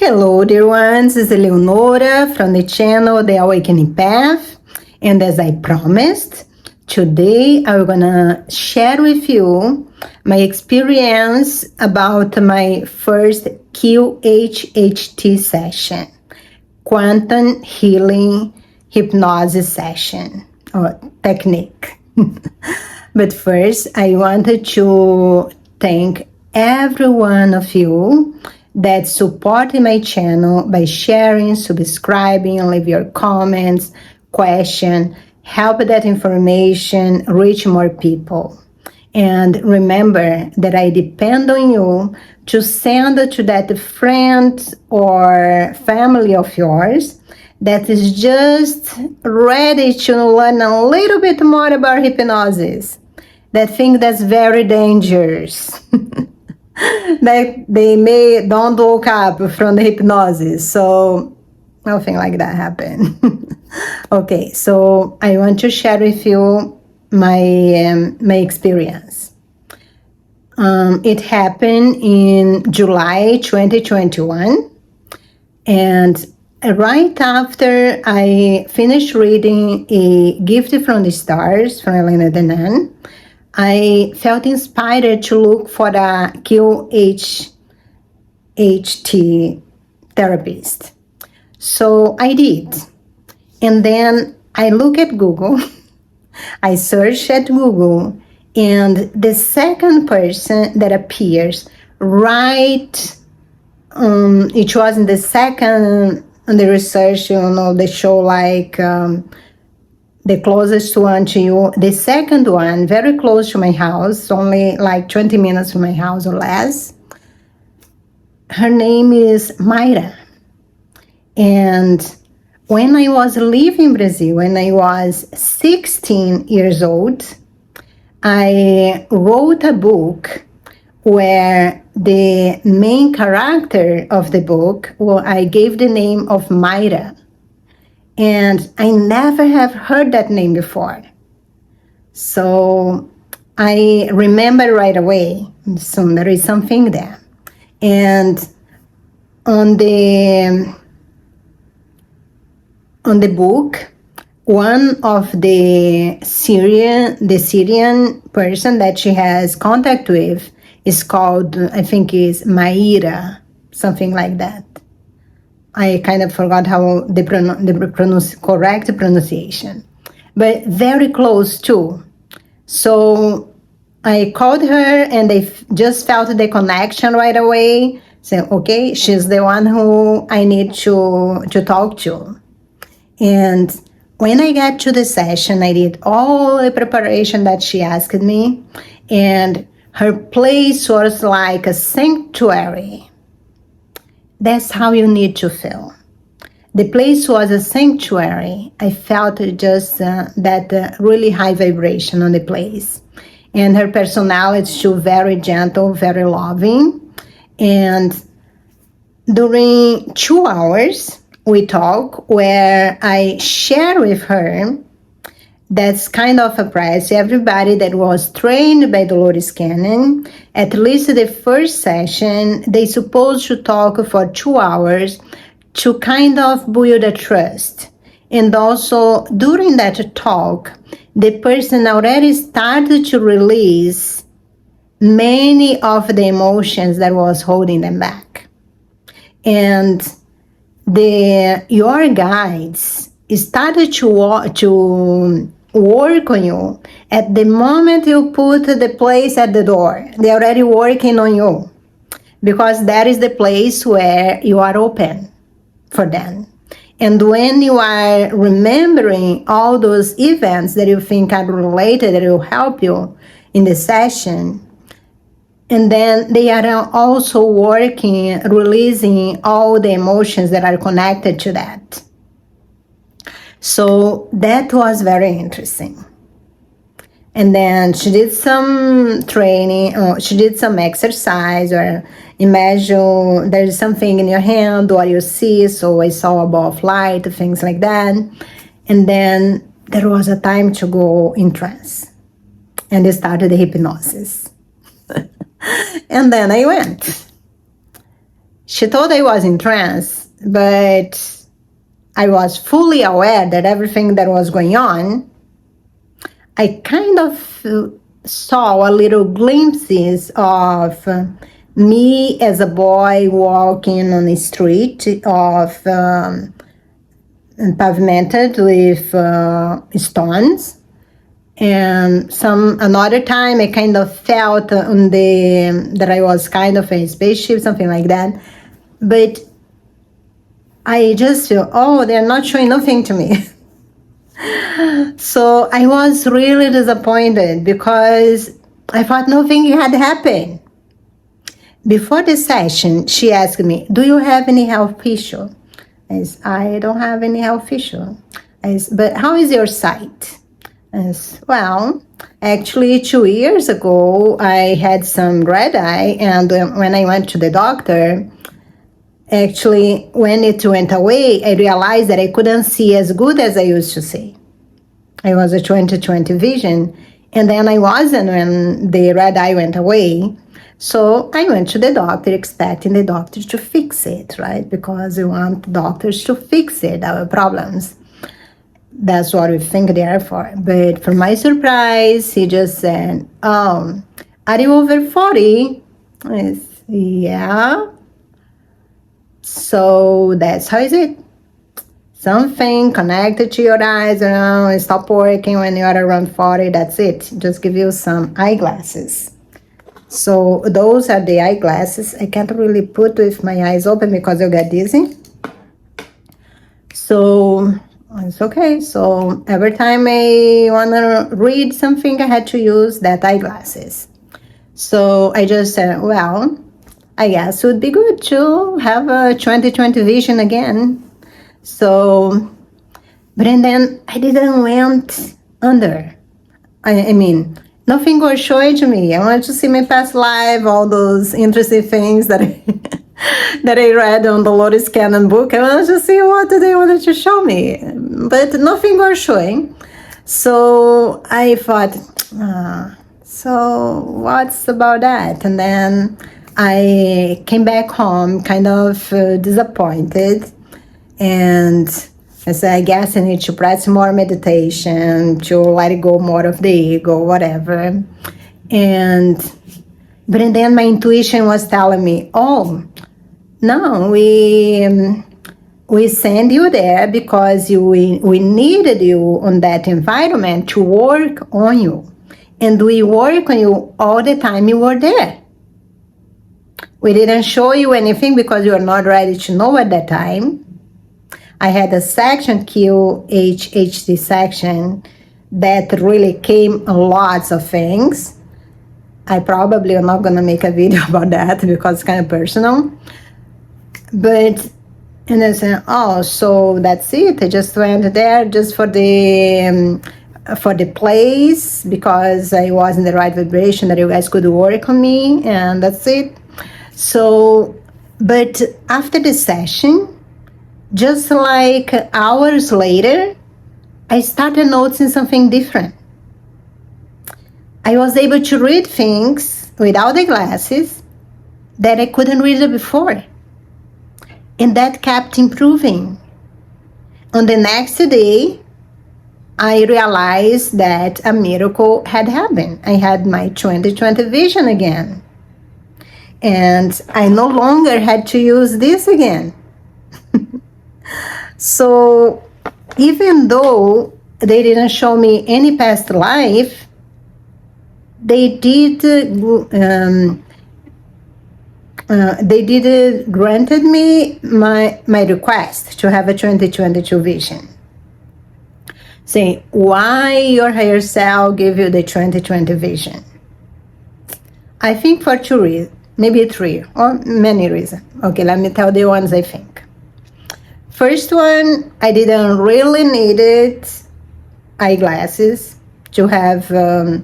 Hello, dear ones. This is Eleonora from the channel The Awakening Path. And as I promised, today I'm gonna share with you my experience about my first QHHT session, Quantum Healing Hypnosis Session or technique. But first, I wanted to thank every one of you that support my channel by sharing, subscribing, leave your comments, question, help that information reach more people. And remember that I depend on you to send to that friend or family of yours that is just ready to learn a little bit more about hypnosis, that think that's very dangerous. That they don't woke up from the hypnosis, so nothing like that happened. Okay, so I want to share with you my experience. It happened in July 2021, and right after I finished reading A Gift from the Stars from Elena Denan, I felt inspired to look for a QHHT therapist. So I did. And then I look at Google, I search at Google, and the second person that appears right, it was in the second, on the research, they show like, the closest one to you, the second one, very close to my house, only like 20 minutes from my house or less. Her name is Mayra. And when I was living in Brazil, when I was 16 years old, I wrote a book where the main character of the book, well, I gave the name of Mayra. And I never have heard that name before. So I remember right away, so there is something there. And on the book, one of the Syrian person that she has contact with is called, I think is Mayra, something like that. I kind of forgot how the correct pronunciation, but very close too. So I called her and I just felt the connection right away. So, okay, she's the one who I need to talk to. And when I got to the session, I did all the preparation that she asked me, and her place was like a sanctuary. That's how you need to feel. The place was a sanctuary. I felt just that really high vibration on the place. And her personality is too very gentle, very loving. And during 2 hours, we talk where I share with her that's kind of a practice. Everybody that was trained by Dolores Cannon, at least the first session, they supposed to talk for 2 hours to kind of build a trust. And also during that talk, the person already started to release many of the emotions that was holding them back. And your guides started to work on you. At the moment you put the place at the door, they're already working on you, because that is the place where you are open for them. And when you are remembering all those events that you think are related, that will help you in the session, and then they are also working, releasing all the emotions that are connected to that. So that was very interesting. And then she did some training, or she did some exercise, or imagine there's something in your hand, or you see, so I saw a ball of light, things like that. And then there was a time to go in trance. And they started the hypnosis. And then I went. She thought I was in trance, but I was fully aware that everything that was going on, I kind of saw a little glimpses of me as a boy walking on the street of pavimented with stones. And another time I kind of felt that I was kind of a spaceship, something like that. But I just feel, oh, they're not showing nothing to me. So I was really disappointed because I thought nothing had happened. Before the session, she asked me, do you have any health issue? I said, I don't have any health issue. I said, but how is your sight? I said, well, actually 2 years ago, I had some red eye, and when I went to the doctor, actually, when it went away, I realized that I couldn't see as good as I used to see. I was a 20/20 vision, and then I wasn't when the red eye went away. So I went to the doctor expecting the doctor to fix it, right? Because we want doctors to fix it, our problems. That's what we think they are for. But for my surprise, he just said, oh, are you over 40? I said, yeah. So that's how is it? Something connected to your eyes, stop working when you are around 40, that's it. Just give you some eyeglasses. So those are the eyeglasses. I can't really put with my eyes open because I'll get dizzy. So it's okay. So every time I want to read something, I had to use that eyeglasses. So I just said, well, I guess it would be good to have a 20/20 vision again. So, but then I didn't went under. I mean, nothing was showing to me. I wanted to see my past life, all those interesting things that that I read on the Lotus Cannon book. I wanted to see what they wanted to show me, but nothing was showing. So I thought, so what's about that? And then I came back home kind of disappointed. And I said, I guess I need to practice more meditation, to let it go more of the ego, whatever. But then my intuition was telling me, oh, no, we send you there because we needed you on that environment to work on you. And we work on you all the time you were there. We didn't show you anything because you were not ready to know at that time. I had a section, QHHT section, that really came lots of things. I probably am not going to make a video about that because it's kind of personal. But, and I said, oh, so that's it. I just went there just for the place because I was in the right vibration that you guys could work on me, and that's it. So, but after the session, just like hours later, I started noticing something different. I was able to read things without the glasses that I couldn't read it before. And that kept improving. On the next day, I realized that a miracle had happened. I had my 20/20 vision again. And I no longer had to use this again. So even though they didn't show me any past life, they did granted me my request to have a 20/22 vision. Saying, why your higher self gave you the 20/20 vision? I think for 2 reasons, maybe 3 or many reasons. Okay, let me tell the ones I think. First one, I didn't really need eyeglasses to have a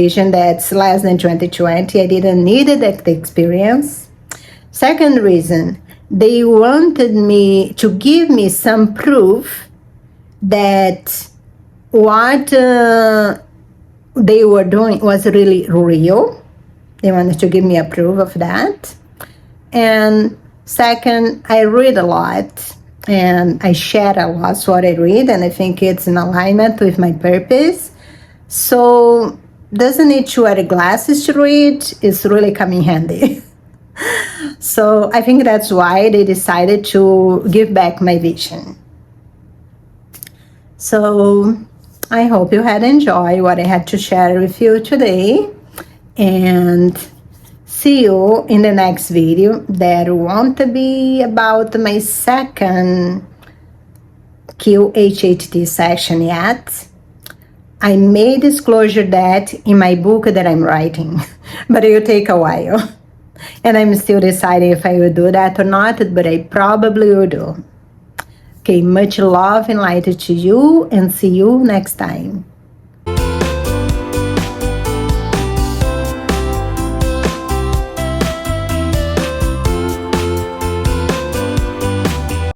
vision that's less than 20/20. I didn't need that experience. Second reason, they wanted me to give me some proof that what they were doing was really real. They wanted to give me a proof of that. And second, I read a lot and I share a lot what I read, and I think it's in alignment with my purpose. So doesn't need to wear glasses to read. It's really coming handy. So I think that's why they decided to give back my vision. So I hope you had enjoyed what I had to share with you today, and see you in the next video that won't be about my second QHHT session yet. I may disclosure that in my book that I'm writing, but it will take a while. And I'm still deciding if I will do that or not, but I probably will do. Okay, much love and light to you, and see you next time.